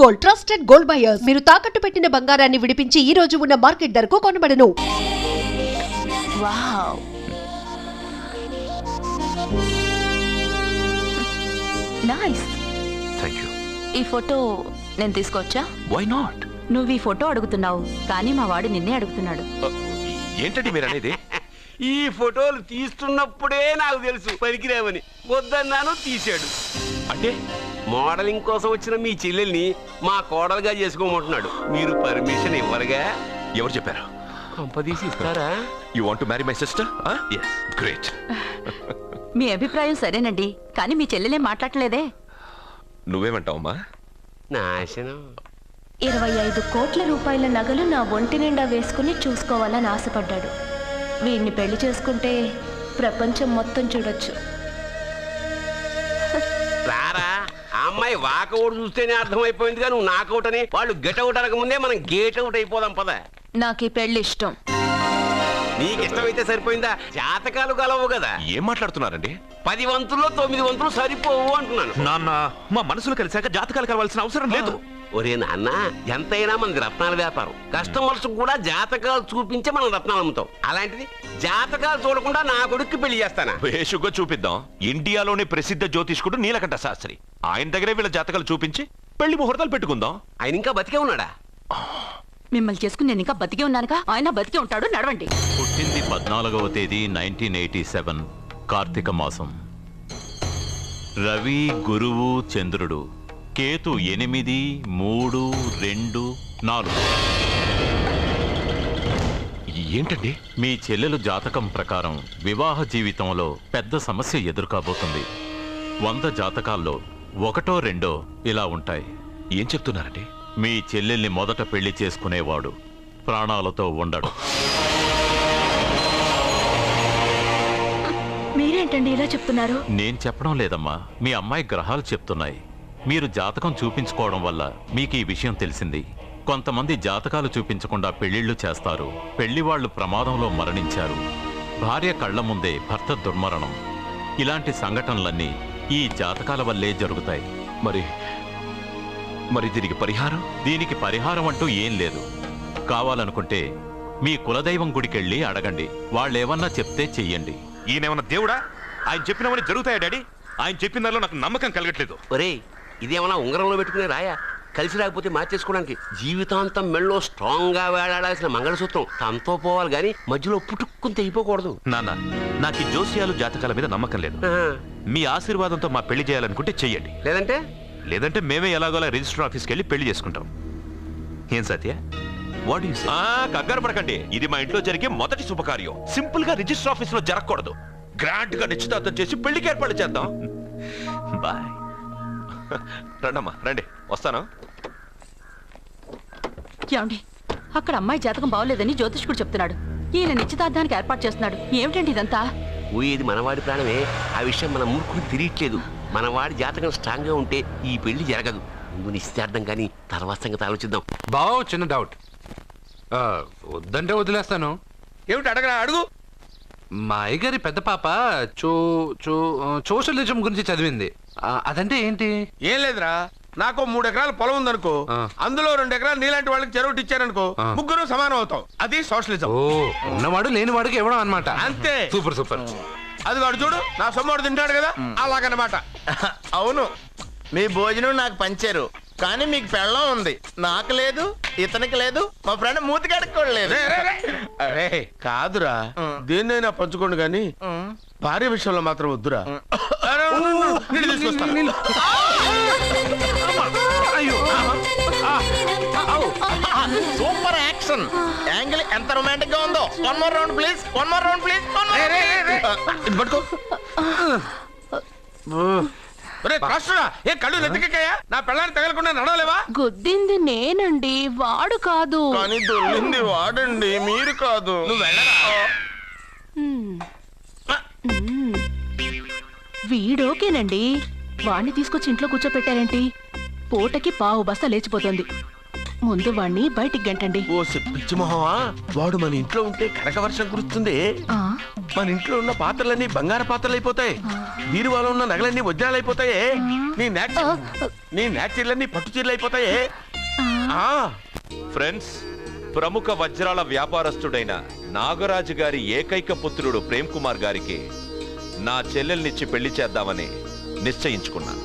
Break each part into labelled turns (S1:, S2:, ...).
S1: Gold trusted gold buyers మీరు తాకట్టు పెట్టిన బంగారాన్ని విడిపించి ఈ రోజు ఉన్న మార్కెట్ ధరకు కొనబడను.
S2: Wow, nice.
S3: థాంక్యూ.
S2: ఈ ఫోటో నేను తీసుకోవచ్చా?
S3: Why not?
S2: నువ్వు ఈ ఫోటో అడుగుతున్నావు, కానీ మా వాడు నిన్నే అడుగుతున్నాడు.
S3: ఏంటండి మీరు అనేది?
S4: ఈ ఫోటోలు తీస్తున్నప్పుడే నాకు తెలుసు పనికిరావని, వద్దన్నాను, తీశాడు.
S3: అంటే
S4: మోడలింగ్ కోసం వచ్చిన మీ చెల్లెల్ని మా కోడలుగా చేసుకోమంటున్నాడు. మీరు పర్మిషన్ ఇవ్వరుగా?
S3: ఎవరు చెప్పారు?
S4: కంపదీసి ఇస్తారా?
S3: You want to marry my sister? yes, great.
S2: మీ అభిప్రాయం సరేనండి, కానీ మీ చెల్లెలే మాట్లాడలేదే.
S3: నువ్వేమంటావమ్మా?
S4: నాశనం.
S5: 25 కోట్ల రూపాయల నగలు నా ఒంటి నిండా వేసుకుని చూసుకోవాలని ఆశపడ్డాడు. వీడిని పెళ్లి చేసుకుంటే ప్రపంచం మొత్తం చూడొచ్చు.
S4: రారా, ఆ అమ్మాయి వాకౌట్ చూస్తేనే అర్థమైపోయిందిగా నువ్వు నాకౌట్ అని. వాళ్ళు గెటౌట్ అనక ముందే మనం గేట్ అవుట్ అయిపోదాం పద.
S2: నాకు ఈ పెళ్లి ఇష్టం.
S4: నీకు ఇష్టమైతే సరిపోయిందా? జాతకాలు గలవు కదా.
S3: ఏం మాట్లాడుతున్నారండి?
S4: 10 వంతుల్లో 9 వంతులు సరిపోవు అంటున్నాను.
S3: నాన్న, మా మనసులు కలిసాక జాతకాలు కలవాల్సిన అవసరం లేదు.
S4: ఒరే నాన్న, ఎంతైనా మనది రత్నాల వ్యాపారం. కస్టమర్స్ కూడా జాతకాలు చూపించే మనం రత్నాలు అమ్ముతాం. అలాంటిది జాతకాలు చూడకుండా నా కొడుక్కి పెళ్లి చేస్తానా?
S3: వేషుగా చూపిద్దాం. ఇండియాలోని ప్రసిద్ధ జ్యోతిష్కుడు నీలకంఠ శాస్త్రి, ఆయన దగ్గరే వీళ్ళ జాతకాలు చూపించి పెళ్లి ముహూర్తాలు పెట్టుకుందాం.
S4: ఆయన ఇంకా బతికే ఉన్నాడా?
S2: మిమ్మల్ని చేసుకుని నేను ఇంకా బతికే ఉన్నానుగా, ఆయన బతికే ఉంటాడు. నడవండి.
S6: పుట్టింది 14వ తేదీ 1987 కార్తీక మాసం. రవి, గురువు, చంద్రుడు, కేతు 8, 3, 2, 4.
S3: ఏంటండి?
S6: మీ చెల్లెలు జాతకం ప్రకారం వివాహ జీవితంలో పెద్ద సమస్య ఎదుర్కోబోతుంది. 100 జాతకాల్లో 1, 2 ఇలా ఉంటాయి.
S3: ఏం చెప్తున్నారండి?
S6: మీ చెల్లెల్ని మొదట పెళ్లి చేసుకునేవాడు ప్రాణాలతో ఉండడు.
S5: మీరేంటండి ఇలా చెప్తున్నారు?
S6: నేను చెప్పడం లేదమ్మా, మీ అమ్మాయి గ్రహాలు చెప్తున్నాయి. మీరు జాతకం చూపించుకోవడం వల్ల మీకు ఈ విషయం తెలిసింది. కొంతమంది జాతకాలు చూపించకుండా పెళ్లిళ్లు చేస్తారు. పెళ్లివాళ్లు ప్రమాదంలో మరణించారు. భార్య కళ్ల ముందే భర్త దుర్మరణం. ఇలాంటి సంఘటనలన్నీ ఈ జాతకాల వల్లే జరుగుతాయి.
S3: మరి దీనికి పరిహారం?
S6: దీనికి పరిహారం అంటూ ఏం లేదు. కావాలనుకుంటే మీ కులదైవం గుడికెళ్ళి అడగండి. వాళ్ళేమన్నా చెప్తే చెయ్యండి.
S3: ఈయనేమన్నా దేవుడా? ఆయన చెప్పినవన్నీ జరుగుతాయా డాడీ? ఆయన చెప్పిన దానిలో నాకు నమ్మకం కలగట్లేదు.
S4: ఒరే, ఇదేమన్నా ఉంగరంలో పెట్టుకునే రాయా? కలిసి రాకపోతే మార్చేసుకోవడానికి జీవితాంతం మెళ్ళో స్ట్రాంగ్ గా వేలాడాల్సిన మంగళసూత్రం తనతో పోవాలి గాని మధ్యలో పుట్టుక్కుని తెగిపోకూడదు.
S3: నాన్న, నాకు ఈ జోస్యాలు జాతకాల మీద నమ్మకం లేదు. మీ ఆశీర్వాదంతో మా పెళ్లి చేయాలనుకుంటే చెయ్యండి. లేదంటే మేమే ఎలాగోలా రిజిస్టర్ ఆఫీస్కి వెళ్ళి పెళ్లి చేసుకుంటాం. ఏం సత్య? కంగారు పడకండి. ఇది మా ఇంట్లో జరిగే మొదటి శుభకార్యం. సింపుల్ గా రిజిస్టర్ ఆఫీస్ లో జరగకూడదు. గ్రాండ్ గా నిశ్చితార్థం చేసి పెళ్లికి ఏర్పాటు చేద్దాం. బాయ్. రండమ్మా, రండి, వస్తాను.
S2: ఏమండి, అక్కడ అమ్మాయి జాతకం బాగోలేదని జ్యోతిష్కుడు చెప్తున్నాడు. ఈయన నిశ్చితార్థానికి ఏర్పాటు చేస్తున్నాడు. ఏమిటండి ఇదంతా?
S4: ఊయేది మనవాడి ప్రాణమే. ఆ విషయం మన మూర్ఖుడు తెలియట్లేదు. మనవాడి జాతకం స్ట్రాంగ్ గా ఉంటే ఈ పెళ్లి జరగదు. ముందు నిశ్చితార్థం కానీ తర్వాత సంగతి ఆలోచిద్దాం.
S7: బావ, చిన్న డౌట్. వద్దంటే వదిలేస్తాను.
S8: ఏమిటి అడగరా? అడుగు.
S7: మా అయ్యగారి పెద్ద పాప సోషలిజం గురించి చదివింది. అదంటే ఏంటి?
S8: ఏం లేదురా, నాకు 3 ఎకరాల పొలం ఉందనుకో, అందులో 2 ఎకరాలు నీలాంటి వాళ్ళకి చెరువు ఇచ్చారనుకో, ముగ్గురు సమానం అవుతాం. అది సోషలిజం.
S7: ఓ, ఉన్నవాడు లేని వాడికి ఇవ్వడం అన్నమాట.
S8: అంతే.
S7: Super super.
S8: అది వాడు చూడు, నా సొమ్మడు తింటాడు కదా, అలాగనమాట.
S9: అవును, మీ భోజనం నాకు పంచారు, కానీ మీకు పెళ్ళం ఉంది, నాకు లేదు, ఇతనికి లేదు, మా ఫ్రెండ్ మూతి కడుక్కోలేదు.
S8: అరే కాదురా, దేన్నైనా పంచుకోండి గాని భార్య విషయంలో మాత్రం వద్దురా.
S9: సూపర్ యాక్షన్ యాంగిల్ ఎంత రొమాంటిక్ గా ఉందో. 1 more round please, 1 more round please.
S8: పట్టుకో. ఏ కళ్ళు నెత్తికెక్కాయా? నా పెళ్ళాన్ని తగలకుండా నడవలేవా?
S5: గుద్దింది నేనండి, వాడు కాదు.
S9: కానీ దొల్లింది వాడండి, మీరు కాదు.
S8: నువ్వు వెళ్ళరా?
S5: వీడోకేనండి. వాణ్ణి తీసుకొచ్చి ఇంట్లో కూర్చోపెట్టారేంటి? పూటకి 1/2 బస్తా లేచిపోతుంది.
S2: ముందు వాణ్ణి బయటికి గంటండి.
S8: ఓ పిచ్చి మొహమా, వాడు మన ఇంట్లో ఉంటే కనక వర్షం కురుస్తుంది. మన ఇంట్లో ఉన్న పాత్రలన్నీ బంగారు పాత్రలు అయిపోతాయి, బీరువాలో ఉన్న నగలన్నీ వజ్రాలు అయిపోతాయి, నీ నాచీర్లన్నీ పట్టు చీరలు అయిపోతాయి.
S3: ఫ్రెండ్స్, ప్రముఖ వజ్రాల వ్యాపారస్తుడైన నాగరాజు గారి ఏకైక పుత్రుడు ప్రేమ్ కుమార్ గారికి నా చెల్లెల్నిచ్చి పెళ్లి చేద్దామని నిశ్చయించుకున్నాను.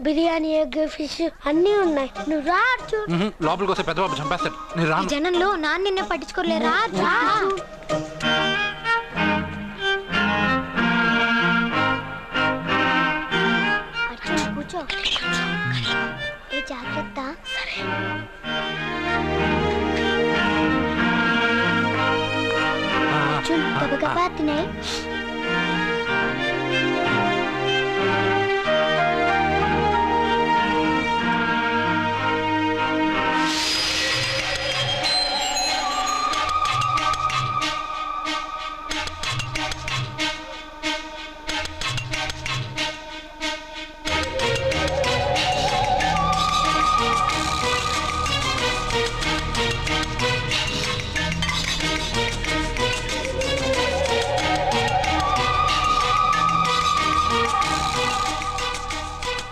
S10: బిర్యానీ, ఎగ్, ఫిష్ అన్నీ ఉన్నాయి. నువ్వు రా అర్జున్.
S7: లోపలికి వస్తే పెద్దబాబు చంపేస్తాడు. నేను
S10: ఈ
S7: రాను.
S10: జనంలో నాన్న నిన్నే పట్టించుకోలే. రా రా. అర్జున్ కూర్చో. ఏ జాగ్రత్త. అర్జున్ గబగబా తినే.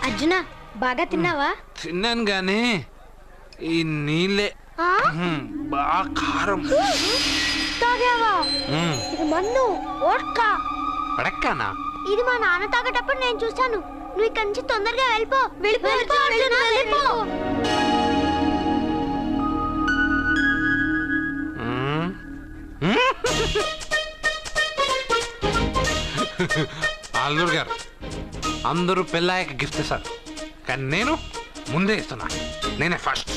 S10: అర్జున, బాగా తిన్నావా?
S7: తిన్నాను గానీ ఈ నీళ్ళే బాగా కారం.
S10: తాగావా? ఇది మన్ను ఓట్కా.
S7: పడక్కానా?
S10: ఇది మా నాన్న తాగేటప్పుడు నేను చూశాను. నువ్వు ఇక్కడి నుంచి తొందరగా వెళ్ళిపో. వెళ్ళిపో అర్జున, వెళ్ళిపో.
S7: అల్లుడు గారు, అందరూ పెళ్ళాయక గిఫ్ట్ ఇస్తారు, కానీ నేను ముందే ఇస్తున్నా. నేనే ఫస్ట్.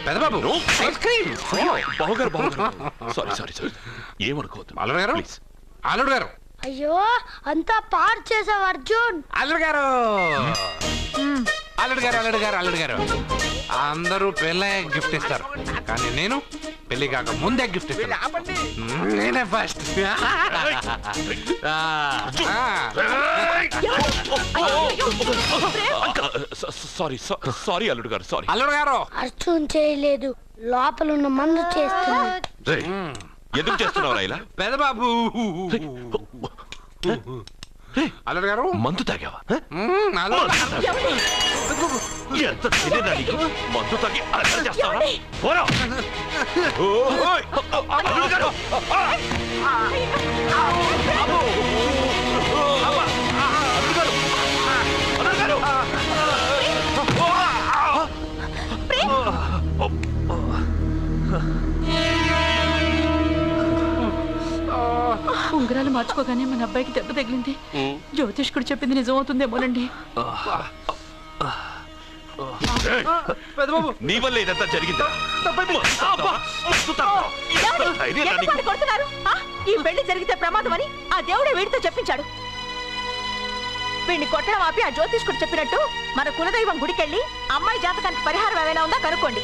S7: పెద్దబాబు, ఐస్ క్రీమ్.
S3: ఏమనుకోవద్దు
S7: అల్లుడు గారు, అల్లుడు గారు.
S10: అయ్యో, అంతా పాడు చేసావు అర్జున్.
S7: అల్లుడు గారు, అల్లుడు గారు, అల్లుడు గారు, అల్లుడు గారు, అందరూ పెళ్ళాయక గిఫ్ట్ ఇస్తారు, కానీ నేను పెళ్లి కాక ముందే గిఫ్ట్ ఇస్తాను. నేనే ఫస్ట్.
S3: సారీ అల్లుడు గారు, సారీ.
S7: అల్లుడు గారు,
S10: అర్జున్ చేయలేదు, లోపల ఉన్న మందు చేస్తున్నాడు.
S3: ఎందుకు చేస్తున్నావు ఇలా?
S7: పెద్దబాబు. అల్లుడు గారు,
S3: మందు తాగావా?
S7: ఎంత
S3: మందు తాగి అల్లరి చేస్తావా? పోరా. అల్లుడు గారు.
S2: ఉంగరాలు మార్చుకోగానే మన అబ్బాయికి దెబ్బ తగిలింది. జ్యోతిష్కుడు చెప్పింది నిజమవుతుందేమోనండి.
S3: నీ వల్ల ఇదంతా జరిగిందా?
S2: ఈ పెళ్లి జరిగితే ప్రమాదం అని ఆ దేవుడే వీడితో చెప్పించాడు. వీడిని కొట్టడం ఆపి ఆ జ్యోతిష్కుడు చెప్పినట్టు మన కులదైవం గుడికెళ్ళి అమ్మాయి జాతకానికి పరిహారం ఏమైనా ఉందా కనుక్కోండి.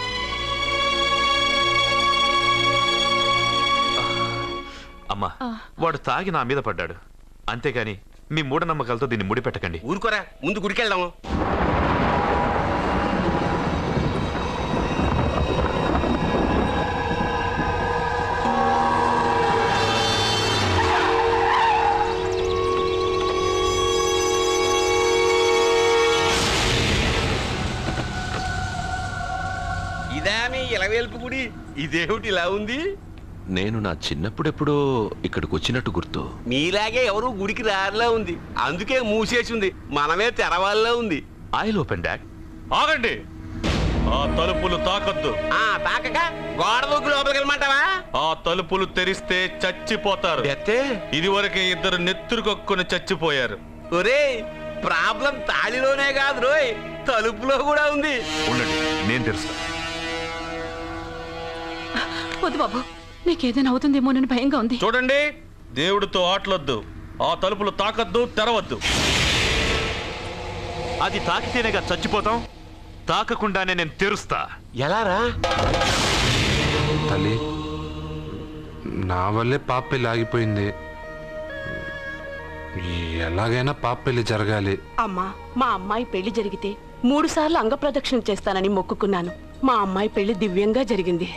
S3: అమ్మా, వాడు తాగి నా మీద పడ్డాడు, అంతేగాని మీ మూఢనమ్మకాలతో దీన్ని ముడిపెట్టకండి.
S4: ఊరుకోరా, ముందు గుడికెళ్దాము. ఇదా మీ ఇలవేల్పు గుడి? ఇదేమిటి ఇలా ఉంది?
S3: నేను నా చిన్నప్పుడెప్పుడో ఇక్కడికి వచ్చినట్టు గుర్తు.
S4: మీలాగే ఎవరు గుడికి రారులా ఉంది, అందుకే మూసేసి ఉంది. మనమే తెరవాళ్ళలో ఉంది.
S3: I'll open dad. ఆగండి, ఆ తలుపులు తాకద్దు.
S4: తాకక గోడ దూకు లోపలికి వెళ్ళమంటావా?
S3: ఆ తలుపులు తెరిస్తే చచ్చిపోతారు. ఇదివరకే ఇద్దరు నెత్తురు కొక్కుని చచ్చిపోయారు.
S4: ఒరే, ప్రాబ్లం తాళిలోనే కాదు రోయ్, తలుపులో కూడా ఉంది.
S3: ఉండండి, నేను తెలుస్తా.
S2: వద్దు బాబు, నీకేదైనా అవుతుందేమోనని భయంగా ఉంది.
S11: చూడండి, దేవుడితో ఆటలొద్దు. ఆ తలుపులు తాకద్దు, తెరవద్దు.
S3: అది తాకితేనేగా చచ్చిపోతాం. తాకకుండానే నేను తెరుస్తా.
S4: ఎలారా?
S7: తల్లి, నా వల్లే పాప పెళ్లి ఆగిపోయింది. ఎలాగైనా పాప పెళ్లి జరగాలి.
S2: అమ్మా, మా అమ్మాయి పెళ్లి జరిగితే 3 సార్లు అంగప్రదక్షిణ చేస్తానని మొక్కుకున్నాను. మా అమ్మాయి పెళ్లి దివ్యంగా జరిగింది.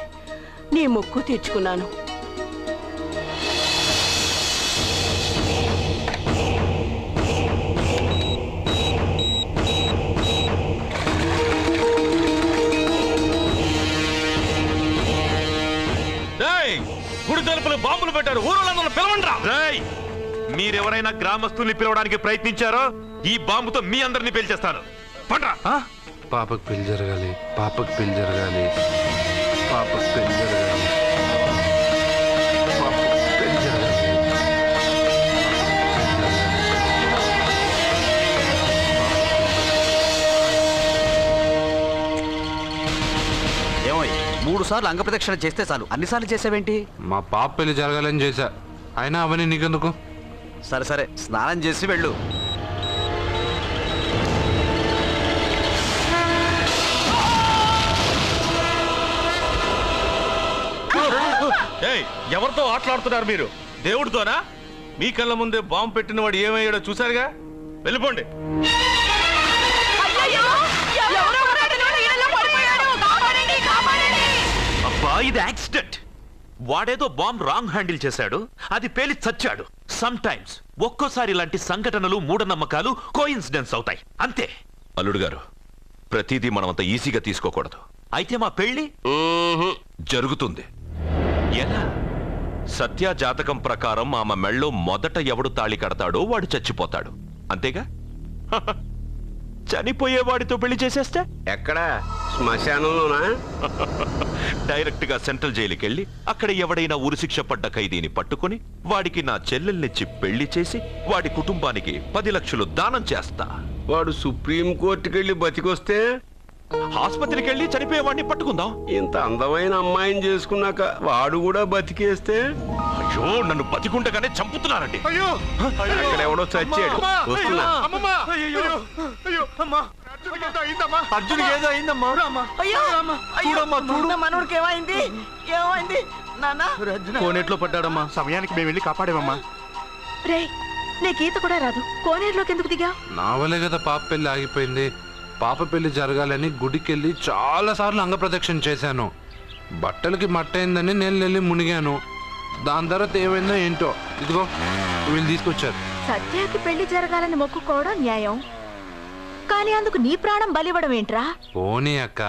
S2: నీ మొక్కు తీర్చుకున్నాను.
S11: గుడి తలుపులు బాంబులు పెట్టారు. ఊరోళ్ళందరూ పిలవండ్రా.
S3: మీరెవరైనా గ్రామస్తుల్ని పిలవడానికి ప్రయత్నించారో ఈ బాంబుతో మీ అందరినీ పేల్చేస్తాను. పండ్రా.
S7: పాపకు పెళ్లి జరగాలి, పాపకు పెళ్లి జరగాలి, పాపకు పెళ్లి జరగాలి, పాపకు పెళ్లి జరగాలి.
S12: ఏమోయ్, 3 సార్లు అంగప్రదక్షిణ చేస్తే చాలు, అన్నిసార్లు చేసావేంటి?
S7: మా పాప పెళ్లి జరగాలని చేశా, అయినా అవన్నీ నీకెందుకు?
S12: సరే సరే, స్నానం చేసి వెళ్ళు.
S11: ఎవరితో ఆటలాడుతున్నారు మీరు? దేవుడితోనా? మీ కళ్ళ ముందే బాంబు పెట్టిన వాడు ఏమయ్యాడో చూసారుగా. వెళ్ళిపోండి.
S3: అబ్బా, ఇది యాక్సిడెంట్. వాడేదో బాంబ్ రాంగ్ హ్యాండిల్ చేశాడు, అది పేలి చచ్చాడు. సమ్ టైమ్స్ ఒక్కోసారి ఇలాంటి సంఘటనలు, మూఢనమ్మకాలు కోఇన్సిడెన్స్ అవుతాయి, అంతే. అల్లుడు గారు, ప్రతిదీ మనమంత ఈజీగా తీసుకోకూడదు. అయితే మా పెళ్లి జరుగుతుంది. ఎలా? సత్య జాతకం ప్రకారం ఆమె మెళ్ళో మొదట ఎవడు తాళి కడతాడో వాడు చచ్చిపోతాడు, అంతేగా? చనిపోయేవాడితో పెళ్లి చేసేస్తే
S4: ఎక్కడా? శ్మశానంలోనా?
S3: డైరెక్ట్ గా సెంట్రల్ జైలుకి వెళ్ళి అక్కడ ఎవడైనా ఉరిశిక్ష పడ్డ ఖైదీని పట్టుకుని వాడికి నా చెల్లెల్నిచ్చి పెళ్లి చేసి వాడి కుటుంబానికి 10 లక్షలు దానం చేస్తా.
S4: వాడు సుప్రీం కోర్టుకి వెళ్ళి బతికొస్తే
S3: ఆసుపత్రికి వెళ్ళి చనిపోయేవాడిని పట్టుకుందాం.
S4: ఇంత అందమైన అమ్మాయిని చేసుకున్నాక వాడు కూడా బతికేస్తే?
S3: అయ్యో, నన్ను బతికుండగానే చంపుతున్నారండి.
S4: అక్కడ ఎవడో చచ్చాడు. వస్తున్నా.
S9: అర్జున్కి ఏదో అయిందమ్మా.
S2: మనోడికి ఏమైంది? ఏమైంది నాన్న?
S9: కోనేట్లో పడ్డాడమ్మా. సమయానికి మేము వెళ్ళి కాపాడేమమ్మా.
S2: రే, నీకు ఈత కూడా రాదు, కోనేరులోకి ఎందుకు దిగా?
S7: నా వల్లే కదా పాప పెళ్లి ఆగిపోయింది. పాప పెళ్లి జరగాలని గుడికెళ్ళి చాలా సార్లు అంగప్రదక్షిణ చేశాను. బట్టలకి మట్టయిందని నేను వెళ్ళి మునిగాను. దాని తర్వాత ఏమైందో ఏంటో, ఇదిగో వీళ్ళు తీసుకొచ్చారు.
S2: సత్యాకి పెళ్లి జరగాలని మొక్కుకోవడం న్యాయం, కానీ అందుకు నీ ప్రాణం బలివ్వడం ఏంట్రా?
S7: పోనీ అక్క,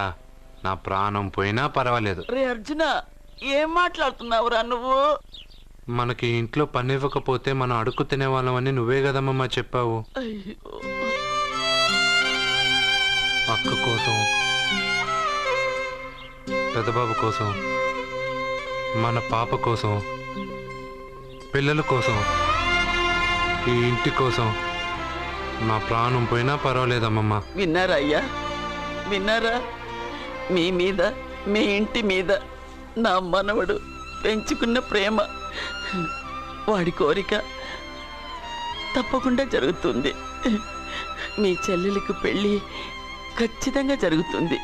S7: నా ప్రాణం పోయినా పర్వాలేదు.
S2: రే అర్జున, ఏం మాట్లాడుతున్నావురా నువ్వు?
S7: మనకి ఇంట్లో పని ఇవ్వకపోతే మనం అడుక్కు తినేవాళ్ళమని నువ్వే కదమ్మా చెప్పావు. అక్క కోసం, పెద్దబాబు కోసం, మన పాప కోసం, పిల్లల కోసం, ఈ ఇంటి కోసం నా ప్రాణం పోయినా పర్వాలేదమ్మమ్మా.
S2: విన్నారా అయ్యా, విన్నారా? మీ మీద, మీ ఇంటి మీద నా మనవడు పెంచుకున్న ప్రేమ, వాడి కోరిక తప్పకుండా జరుగుతుంది. మీ చెల్లెలకు పెళ్ళి ఖచ్చితంగా జరుగుతుంది,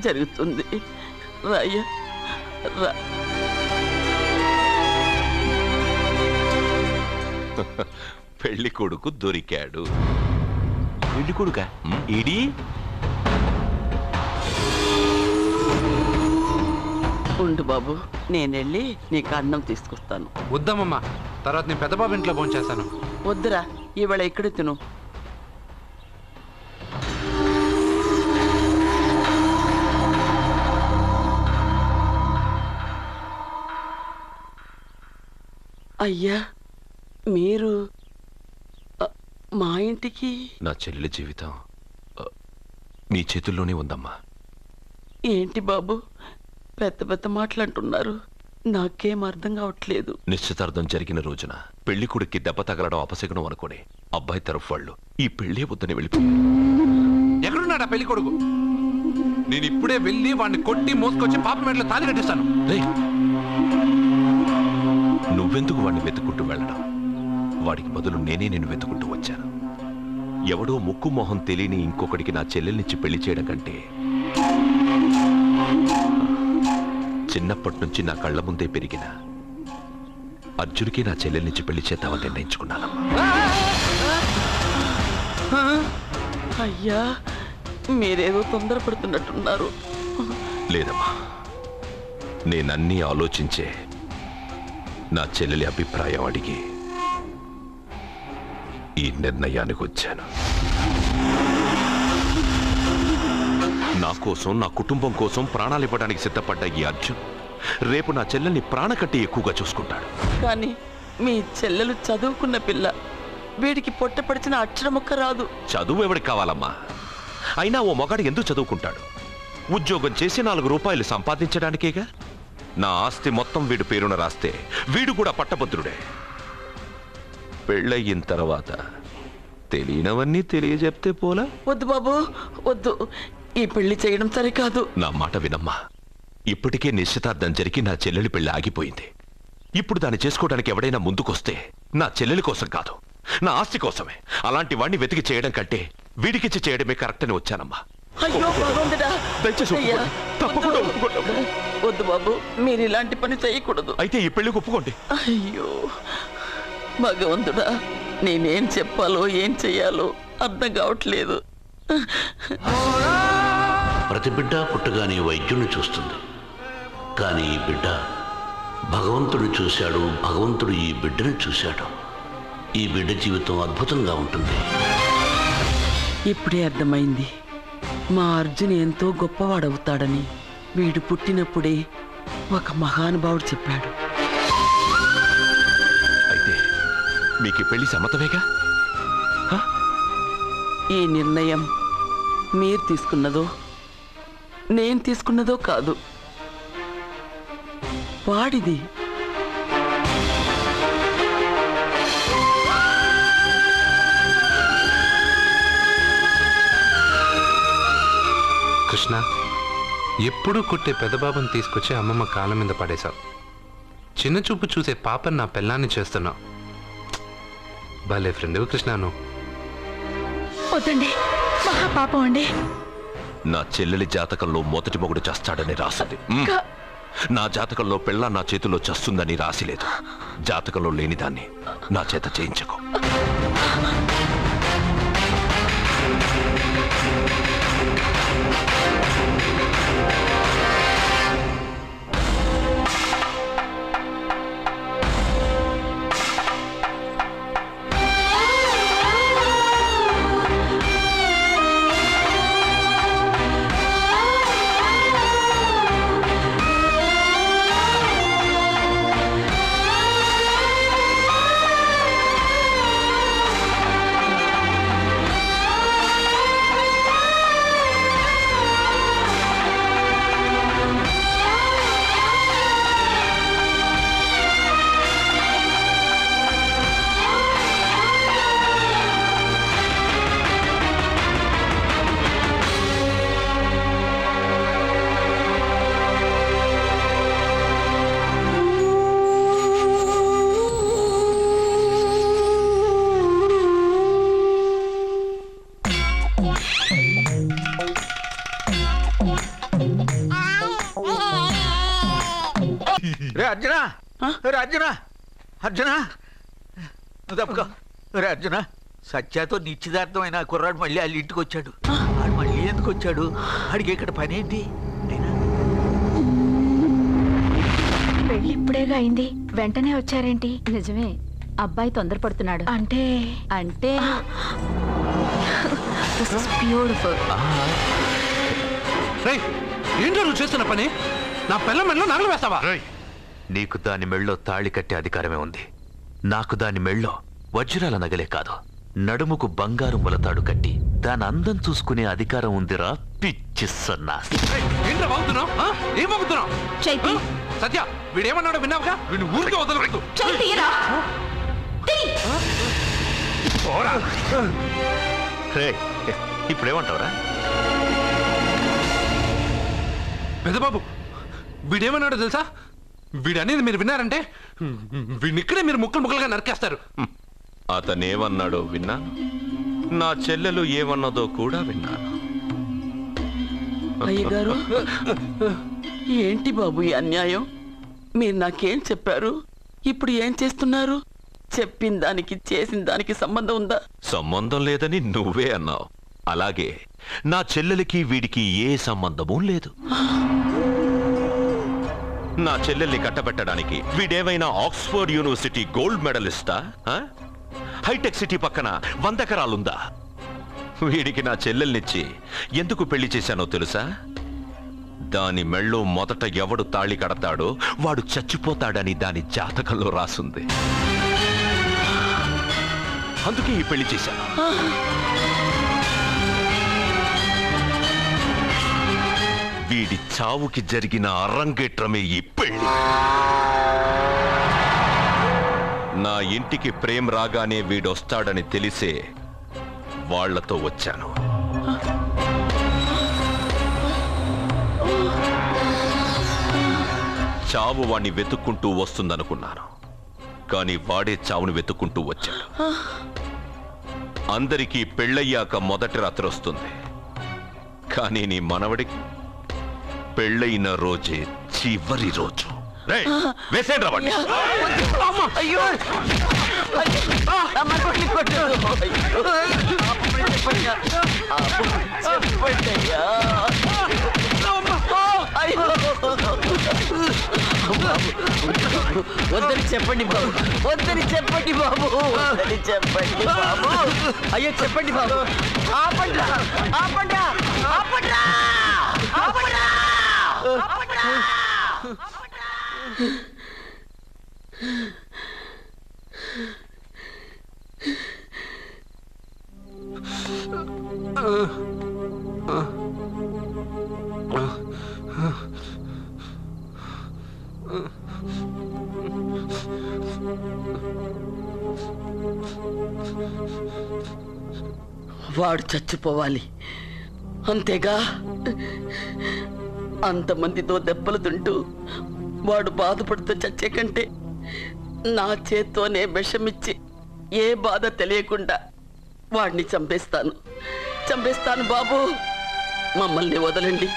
S2: జరుగుతుంది. రాయ్యా, రా.
S3: పెళ్లి కొడుకు దొరికాడు. పెళ్లి కొడుక ఇడి?
S2: ఉండు బాబు, నేనెళ్ళి నీకు అన్నం తీసుకొస్తాను.
S7: వద్దమ్మమ్మా, తర్వాత నీ పెద్దబాబు ఇంట్లో భోంచేస్తాను.
S2: వద్దురా, ఇవాళ ఇక్కడ తిను. అయ్యా, మీరు మా ఇంటికి?
S3: నా చెల్లెలి జీవితం మీ చేతుల్లోనే ఉందమ్మా.
S2: ఏంటి బాబు, పెద్ద పెద్ద మాటలంటున్నారు, నాకేం అర్థం కావట్లేదు.
S3: నిశ్చితార్థం జరిగిన రోజున పెళ్లి కొడుక్కి దెబ్బ తగలడం అపశకునం అనుకోని అబ్బాయి తరఫు వాళ్ళు ఈ పెళ్లి వద్దని వెళ్ళిపోయారు.
S11: ఎక్కడున్నారా?
S7: వస్తున్నాడు ఆ పెళ్లి కొడుకు. నేను ఇప్పుడే వెళ్ళి వాడిని కొట్టి మోసుకొచ్చి పాప మెడలో తాళి కట్టిస్తాను.
S3: నువ్వెందుకు వాడిని వెతుక్కుంటూ వెళ్ళడం? వాడికి బదులు నేనే నిన్ను వెతుకుంటూ వచ్చాను. ఎవడో ముక్కు మొహం తెలియని ఇంకొకడికి నా చెల్లెల్నిచ్చి పెళ్లి చేయడం కంటే చిన్నప్పటి నుంచి నా కళ్ళ ముందే పెరిగిన అర్జునికి నా చెల్లెల్నిచ్చి పెళ్లి చేద్దామని నిర్ణయించుకున్నానమ్మా.
S2: అయ్యా, మీరేదో తొందరపడుతున్నట్టున్నారు.
S3: లేదమ్మా, నేనన్నీ ఆలోచించే నా చెల్లెలి అభిప్రాయం అడిగి ఈ నిర్ణయానికి వచ్చాను. నా కోసం, నా కుటుంబం కోసం ప్రాణాలు ఇవ్వడానికి సిద్ధపడ్డ ఈ అర్జున్ రేపు నా చెల్లెల్ని ప్రాణకట్టి ఎక్కువగా చూసుకుంటాడు.
S2: కానీ మీ చెల్లెలు చదువుకున్న పిల్ల, వీడికి పొట్టపడిచిన అక్షరముక్క రాదు.
S3: చదువు ఎవడికి కావాలమ్మా? అయినా ఓ మగాడు ఎందుకు చదువుకుంటాడు? ఉద్యోగం చేసి 4 రూపాయలు సంపాదించడానికేగా. నా ఆస్తి మొత్తం వీడు పేరున రాస్తే వీడు కూడా పట్టభద్రుడే. పెళ్ళయిన తర్వాత తెలియనవన్నీ తెలియజెప్తే పోలా?
S2: వద్దు బాబు, వద్దు. ఈ పెళ్లి చేయడం సరికాదు.
S3: నా మాట వినమ్మా. ఇప్పటికే నిశ్చితార్థం జరిగి నా చెల్లెలి పెళ్లి ఆగిపోయింది. ఇప్పుడు దాన్ని చేసుకోవడానికి ఎవడైనా ముందుకొస్తే నా చెల్లెలి కోసం కాదు, నా ఆస్తి కోసమే. అలాంటి వాడిని వెతికి చేయడం కంటే వీడికిచ్చి చేయడమే కరెక్ట్ అని వచ్చానమ్మా.
S2: అయ్యో భగవంతుడా,
S3: దయచేసి
S2: అయ్యా,
S3: తప్పకుండా ఒప్పుకోండి.
S2: వద్దు బాబు, మీరు ఇలాంటి పని చేయకూడదు.
S3: అయితే ఈ పెళ్లికి ఒప్పుకోండి.
S2: అయ్యో భగవంతుడా, నేనేం చెప్పాలో ఏం చెయ్యాలో అర్థం కావట్లేదు.
S13: ప్రతి బిడ్డ పుట్టగానే వైద్యుని చూస్తుంది, కానీ ఈ బిడ్డ భగవంతుడు చూశాడు. భగవంతుడు ఈ బిడ్డను చూశాడు. ఈ బిడ్డ జీవితం అద్భుతంగా ఉంటుంది.
S2: ఇప్పుడే అర్థమైంది, మా అర్జున్ ఎంతో గొప్పవాడవుతాడని. వీడు పుట్టినప్పుడే ఒక మహానుభావుడు చెప్పాడు.
S3: అయితే మీకు పెళ్లి సమ్మతమేగా?
S2: ఈ నిర్ణయం మీరు తీసుకున్నదో నేను తీసుకున్నదో కాదు, వాడిది.
S7: కృష్ణ, ఎప్పుడూ కొట్టే పెద్దబాబుని తీసుకొచ్చి అమ్మమ్మ కాళ్ళ మీద పడేశావు. చిన్న చూపు చూసే పాపని నా పెళ్ళాన్ని చేస్తున్నావు. భలే ఫ్రెండ్ కృష్ణను.
S14: వద్దండి, మహాపాపం అండి.
S3: నా చెల్లెలి జాతకంలో మొదటి మొగుడు చస్తాడని రాసింది. నా జాతకంలో పెళ్ళ నా చేతిలో చస్తుందని రాసిలేదు. జాతకంలో లేనిదాన్ని నా చేత చేయించకు.
S15: రే అర్జున, రే అర్జున, అర్జున తప్పుకో. రే అర్జున, సత్యాతో నిశ్చితార్థమైన కుర్రాడు మళ్ళీ వాళ్ళ ఇంటికి వచ్చాడు. వాడు మళ్ళీ ఎందుకు వచ్చాడు? వాడికి ఇక్కడ పని ఏంటి?
S14: పెళ్లి ఇప్పుడేగా అయింది, వెంటనే వచ్చారేంటి? నిజమే, అబ్బాయి తొందరపడుతున్నాడు. అంటే అంటే బ్యూటిఫుల్.
S7: ఏంటో నువ్వు చేస్తున్న పని? నా పిల్ల మెళ్ళలో నగలు వేస్తావా?
S3: నీకు దాని మెళ్ళో తాళి కట్టే అధికారమే ఉంది. నాకు దాని మెళ్ళో వజ్రాల నగలే కాదు, నడుముకు బంగారు మొలతాడు కట్టి దాని అందం చూసుకునే అధికారం ఉందిరా పిచ్చి సన్నాసి.
S7: సత్య, వీడేమన్నాడో విన్నావుగా? వీడిని ఊరికే వదలవద్దు.
S3: ఇప్పుడేమంటావురా?
S7: పెద్దబాబు వీడేమన్నాడో తెలుసా? వీడనేది మీరు విన్నారంటే వీడిని ఇక్కడే మీరు ముక్కలు ముక్కలుగా నరికేస్తారు.
S3: అతనేమన్నాడో విన్నాను, నా చెల్లెలు ఏమన్నదో కూడా విన్నాను.
S16: అయ్యగారు, ఏంటి బాబు ఈ అన్యాయం? మీరు నాకేం చెప్పారు? ఇప్పుడు ఏం చేస్తున్నారు? చెప్పిన దానికి చేసిన దానికి సంబంధం ఉందా?
S3: సంబంధం లేదని నువ్వే అన్నావు. అలాగే నా చెల్లెలికి వీడికి ఏ సంబంధమూ లేదు. నా చెల్లెల్ని కట్టబెట్టడానికి వీడేమైనా ఆక్స్ఫర్డ్ యూనివర్సిటీ గోల్డ్ మెడలిస్టా? హైటెక్ సిటీ పక్కన 100 ఎకరాలుందా? వీడికి నా చెల్లెల్నిచ్చి ఎందుకు పెళ్లి చేశానో తెలుసా? దాని మెళ్ళో మొదట ఎవడు తాళి కడతాడో వాడు చచ్చిపోతాడని దాని జాతకంలో రాసుంది. అందుకే ఈ పెళ్లి చేశాను. వీడి చావుకి జరిగిన అరంగేట్రమే ఈ పెళ్లి. నా ఇంటికి ప్రేమ్ రాగానే వీడొస్తాడని తెలిసే వాళ్లతో వచ్చాను. చావు వాణ్ణి వెతుక్కుంటూ వస్తుందనుకున్నాను, కానీ వాడే చావును వెతుక్కుంటూ వచ్చాడు. అందరికీ పెళ్ళయ్యాక మొదటి రాత్రి వస్తుంది, కానీ నీ మనవడికి పెళ్ళైన రోజే చివరి రోజు. వేసేయండి రా వాడిని.
S16: వద్దని చెప్పండి బాబు, వద్దని చెప్పండి బాబు, వద్దని చెప్పండి బాబు. అయ్యో చెప్పండి బాబు. ఆపండి, ఆపండి, ఆపండి, ఆపండి. వాడు చచ్చిపోవాలి అంతేగా. అంతమందితో దెబ్బలు తింటూ వాడు బాధపడుతూ చచ్చే కంటే నా చేత్తోనే విషమిచ్చి ఏ బాధ తెలియకుండా వాడిని చంపేస్తాను, చంపేస్తాను బాబు. మమ్మల్ని వదలండి.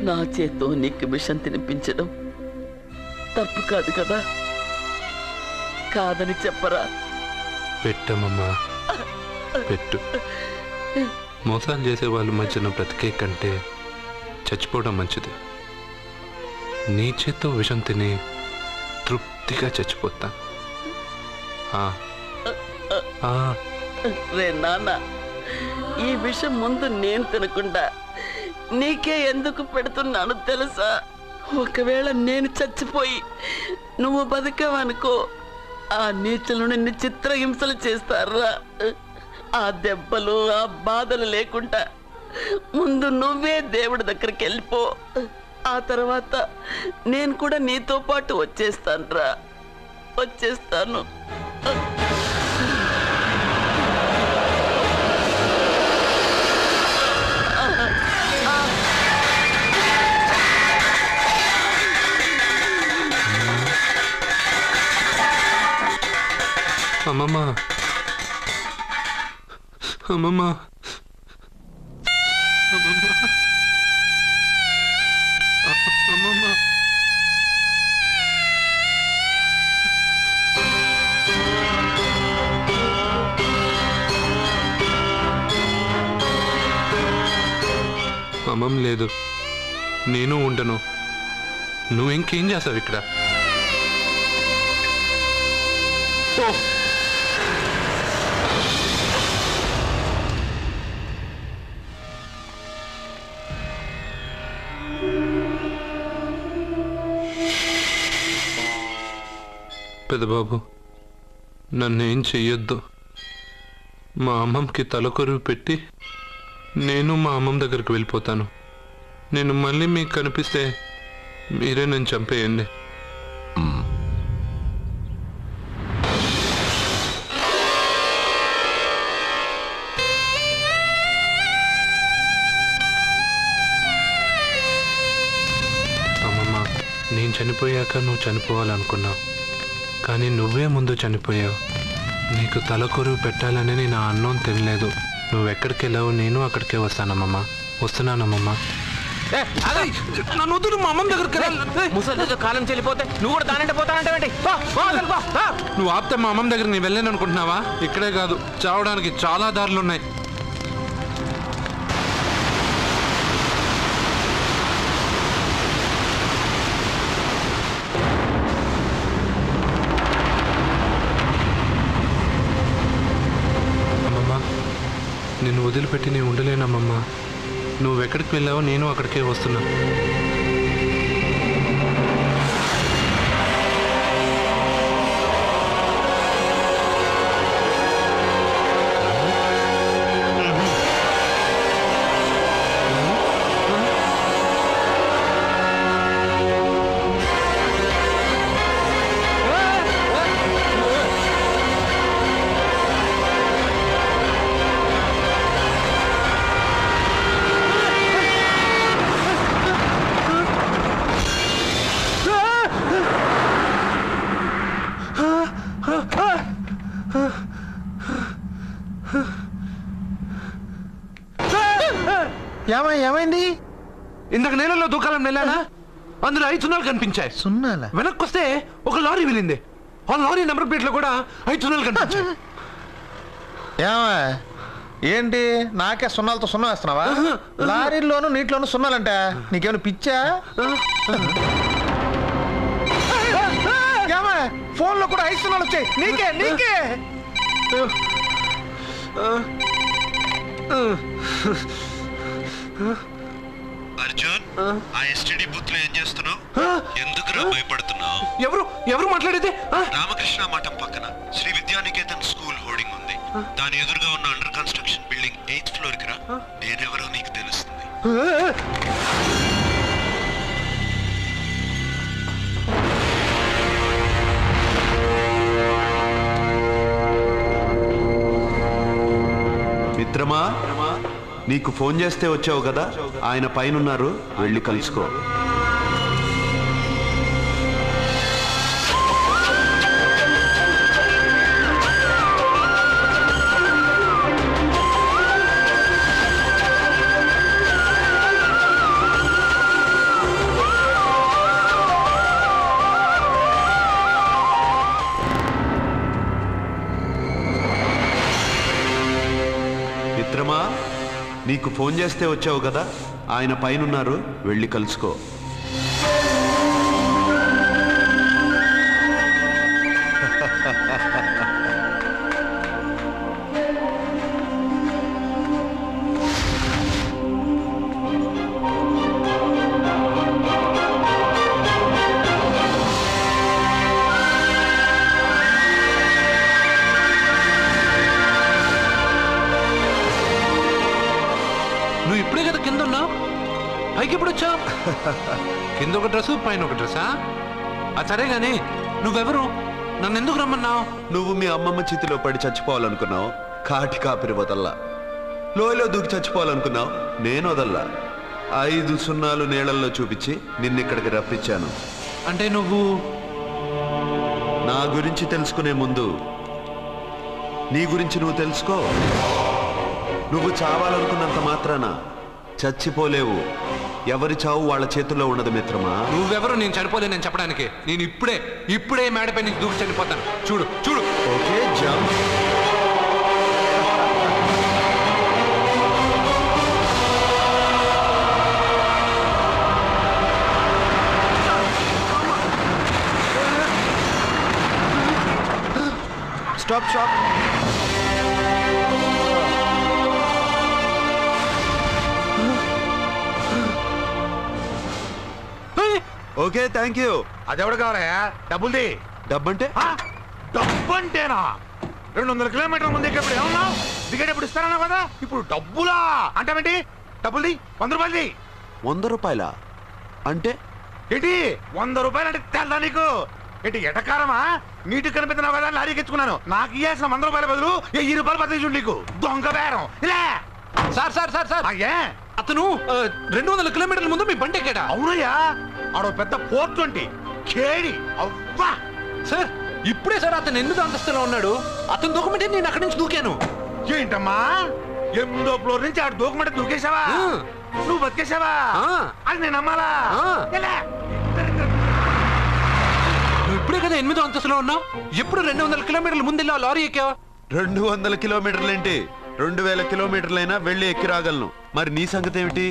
S16: నా చేత్తో నీకు విషం తినిపించడం తప్పు కాదు కదా? కాదని చెప్పరా?
S7: పెట్టమ్మా, పెట్టు. మోసాలు చేసే వాళ్ళ మధ్యన బ్రతికే కంటే చచ్చిపోవడం మంచిది. నీ చేత్తో విషం తిని తృప్తిగా చచ్చిపోతా.
S16: రే నాన్న, ఈ విషయం ముందు నేను తినకుండా నీకే ఎందుకు పెడుతున్నాను తెలుసా? ఒకవేళ నేను చచ్చిపోయి నువ్వు బతికావనుకో, ఆ నీచులు నిన్ను చిత్రహింసలు చేస్తారా? ఆ దెబ్బలు ఆ బాధలు లేకుండా ముందు నువ్వే దేవుడి దగ్గరికి వెళ్ళిపో. ఆ తర్వాత నేను కూడా నీతో పాటు వచ్చేస్తాను రా, వచ్చేస్తాను.
S7: అమ్మమ్మ, అమ్మమ్మ, అమ్మమ్మ, అమ్మం లేదు, నేను ఉండను. నువ్వు ఇంకేం చేస్తావు ఇక్కడ? పెద్దబాబు, నన్నేం చెయ్యొద్దు. మా అమ్మమ్మకి తలకొరువు పెట్టి నేను మా అమ్మమ్మ దగ్గరికి వెళ్ళిపోతాను. నేను మళ్ళీ మీకు కనిపిస్తే మీరే నన్ను చంపేయండి. అమ్మమ్మ, నేను చనిపోయాక నువ్వు చనిపోవాలనుకున్నావు, కానీ నువ్వే ముందు చనిపోయావు. నీకు తలకొరువు పెట్టాలని నేను ఆ అన్నం తినలేదు. నువ్వెక్కడికి వెళ్ళావు, నేను అక్కడికే వస్తానమ్మమ్మ. వస్తున్నానమ్మమ్మ.
S9: ముసలితో కాలం చెల్లిపోతే నువ్వు కూడా దానంటే పోతానంటే
S7: నువ్వు ఆపితే మా అమ్మమ్మ దగ్గర నేను వెళ్ళాను అనుకుంటున్నావా? ఇక్కడే కాదు, చావడానికి చాలా దారులు ఉన్నాయి. నిన్ను వదిలిపెట్టి నేను ఉండలేనమ్మమ్మ. నువ్వెక్కడికి వెళ్ళావో నేను అక్కడికే వస్తున్నా.
S9: ఏమైంది?
S7: ఇందాక నేలలో దూకాలం వెళ్ళానా, అందులో 5 సున్నాలు కనిపించాయి.
S9: సున్నాలా?
S7: వెనక్కి వస్తే ఒక లారీ వెళ్ళింది. ఆ లారీ నెంబర్ ప్లేట్ లో కూడా 5 సున్నాలు కనిపించాయి.
S9: ఏంటి నాకే సున్నాలతో సున్నా వేస్తున్నావా? లారీల్లోనూ నీటిలోనూ సున్నాలంట. నీకేమైనా పిచ్చా? ఫోన్ లో కూడా 5 సున్నాలు వచ్చాయి. నీకే
S17: అర్జున్, ఆ ఎస్టీడీ బూత్ లో ఏం చేస్తున్నావు? ఎందుకు భయపడుతున్నావు?
S7: ఎవరు మాట్లాడేది?
S17: రామకృష్ణ మఠం పక్కన శ్రీ విద్యానికేతన్ స్కూల్ హోర్డింగ్ ఉంది. దాని ఎదురుగా ఉన్న under construction building 8th floor కి రా. నేనెవరో నీకు తెలుస్తుంది.
S18: మిత్రమా, నీకు ఫోన్ చేస్తే వచ్చావు కదా, ఆయన పైనున్నారు, వెళ్ళి కలుసుకో. మిత్రమా, నీకు ఫోన్ చేస్తే వచ్చావు కదా, ఆయన పైనున్నారు, వెళ్ళి కలుసుకో.
S7: నువ్వు ఇప్పుడే కదా కింద ఉన్నావు, పైకి ఎప్పుడు వచ్చావు? కింద ఒక డ్రెస్, పైన ఒక డ్రెస్సా? సరే గాని నువ్వెవరు? నన్ను ఎందుకు రమ్మన్నావు?
S18: నువ్వు మీ అమ్మమ్మ చేతిలో పడి చచ్చిపోవాలనుకున్నావు, కాటి కాపిరి వదల్లా. లోయలో దూకి చచ్చిపోవాలనుకున్నావు, నేను వదల్లా. 5 సున్నాలు నీళ్ళల్లో చూపించి నిన్నిక్కడికి రప్పించాను.
S7: అంటే నువ్వు
S18: నా గురించి తెలుసుకునే ముందు నీ గురించి నువ్వు తెలుసుకో. నువ్వు చావాలనుకున్నంత మాత్రాన చచ్చిపోలేవు. ఎవరి చావు వాళ్ళ చేతుల్లో ఉండదు మిత్రమా.
S7: నువ్వెవరు నేను చనిపోలేనని చెప్పడానికి? నేను ఇప్పుడే మేడపై నీకు దూకి చనిపోతాను. చూడు చూడు.
S18: Okay, jump. Stop okay thank you.
S11: అదెవడు కావాలయా? డబ్బుల్ది.
S18: డబ్బంటే
S11: డబ్బు అంటేనా? 200 కిలోమీటర్ల ముందు ఎక్కడ ఏమన్నావు? దిగేటప్పుడు ఇస్తానన్నా కదా, ఇప్పుడు డబ్బులా అంటావేంటి? డబ్బుల్ది 100 రూపాయలది.
S18: 100 రూపాయల అంటే
S11: ఏంటి 100 రూపాయలు అంటే తెల్దా నీకు? ఏంటి ఎటకారమా? నీటికి కనిపిస్తున్నావు కదా లారీకి ఎత్తుకున్నాను. నాకు ఇయ్యాల్సిన 100 రూపాయల బదులు 1000 రూపాయలు బదిలీ నీకు. దొంగ బేరం. ఇలా
S7: సార్ సార్ సార్ సార్
S11: అయ్యే
S7: అతను 200 కిలోమీటర్ల ముందు మీ బండి ఎక్కాడా?
S11: అవునయ్యా, ఆడో పెద్ద 420 కేడి. అవ్వా
S7: సార్ ఇప్పుడే సార్ అతను 8వ అంతస్తులో ఉన్నాడు. అతను దూకమంటే నేను అక్కడి నుంచి దూకాను.
S11: ఏంటమ్మా 8వ ఫ్లోర్ నుంచి ఆడు దూకమంటే దూకేశావా? నువ్వు బతికేశావా? అది నేను నమ్మాలా?
S7: నువ్వు ఇప్పుడే కదా 8వ అంతస్తులో ఉన్నావు. ఎప్పుడు 200 కిలోమీటర్ల ముందు వెళ్ళావు లారీ ఎక్కావా?
S18: 200 కిలోమీటర్లు ఏంటి 2000 కిలోమీటర్లైనా వెళ్ళి ఎక్కి రాగలను. మరి నీ సంగతి ఏమిటి?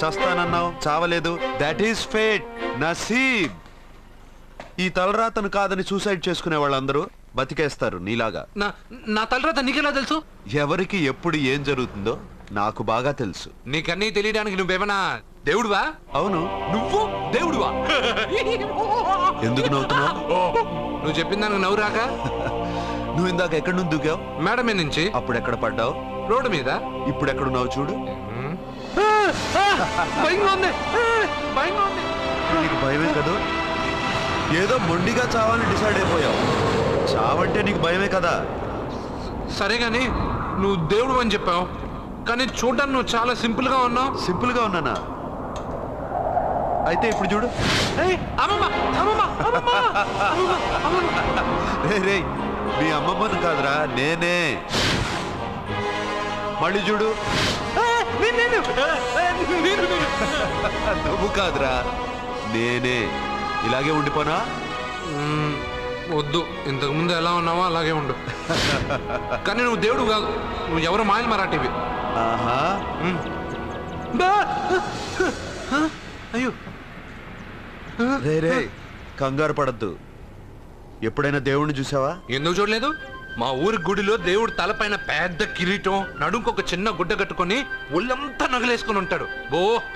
S18: చస్తానన్నావు, చావలేదు. That is fate, నసీబ్. ఈ తలరాతను కాదని సూసైడ్ చేసుకునే వాళ్ళందరూ బతికేస్తారు నీలాగా.
S7: నా తలరాత నీకెలా తెలుసు?
S18: ఎవరికి ఎప్పుడు ఏం జరుగుతుందో నాకు బాగా తెలుసు.
S7: నీకన్నీ తెలియడానికి నువ్వేమన్నా దేవుడువా?
S18: అవును.
S7: నువ్వు దేవుడువా?
S18: ఎందుకు నవ్వుతున్నావు?
S7: నువ్వు చెప్పిన దానికి నవ్వు రాక?
S18: నువ్వు ఇందాక ఎక్కడి నుంచి దూకావు?
S7: మేడ మీద నుంచి.
S18: అప్పుడు ఎక్కడ పడ్డావు?
S7: రోడ్డు మీద.
S18: ఇప్పుడు ఎక్కడున్నావు చూడు.
S7: భయంగా ఉంది, భయంగా ఉంది.
S18: నీకు భయమే కదా? ఏదో మొండిగా చావాలని డిసైడ్ అయిపోయావు. చావంటే నీకు భయమే కదా?
S7: సరే గాని నువ్వు దేవుడు అని చెప్పావు, కానీ చూడడానికి నువ్వు చాలా సింపుల్ గా ఉన్నావు.
S18: సింపుల్ గా ఉన్నానా? అయితే ఇప్పుడు చూడు. రే మీ అమ్మమ్మను కాదురా, నేనే. మళ్ళీ చూడు. నువ్వు కాదురా, నేనే. ఇలాగే ఉండిపోనా?
S7: వద్దు, ఇంతకు ముందు ఎలా ఉన్నావో అలాగే ఉండు. కానీ నువ్వు దేవుడు కాదు, నువ్వు ఎవరు మాయలు మరాఠీవి.
S18: ఆహా.
S7: అయ్యో
S18: రే కంగారు పడద్దు. ఎప్పుడైనా దేవుణ్ణి చూసావా?
S7: ఎందుకు చూడలేదు? మా ఊరి గుడిలో దేవుడు తలపైన పెద్ద కిరీటం, నడుంకొక చిన్న గుడ్డ కట్టుకొని ఒళ్ళంతా నగలేసుకుని ఉంటాడు.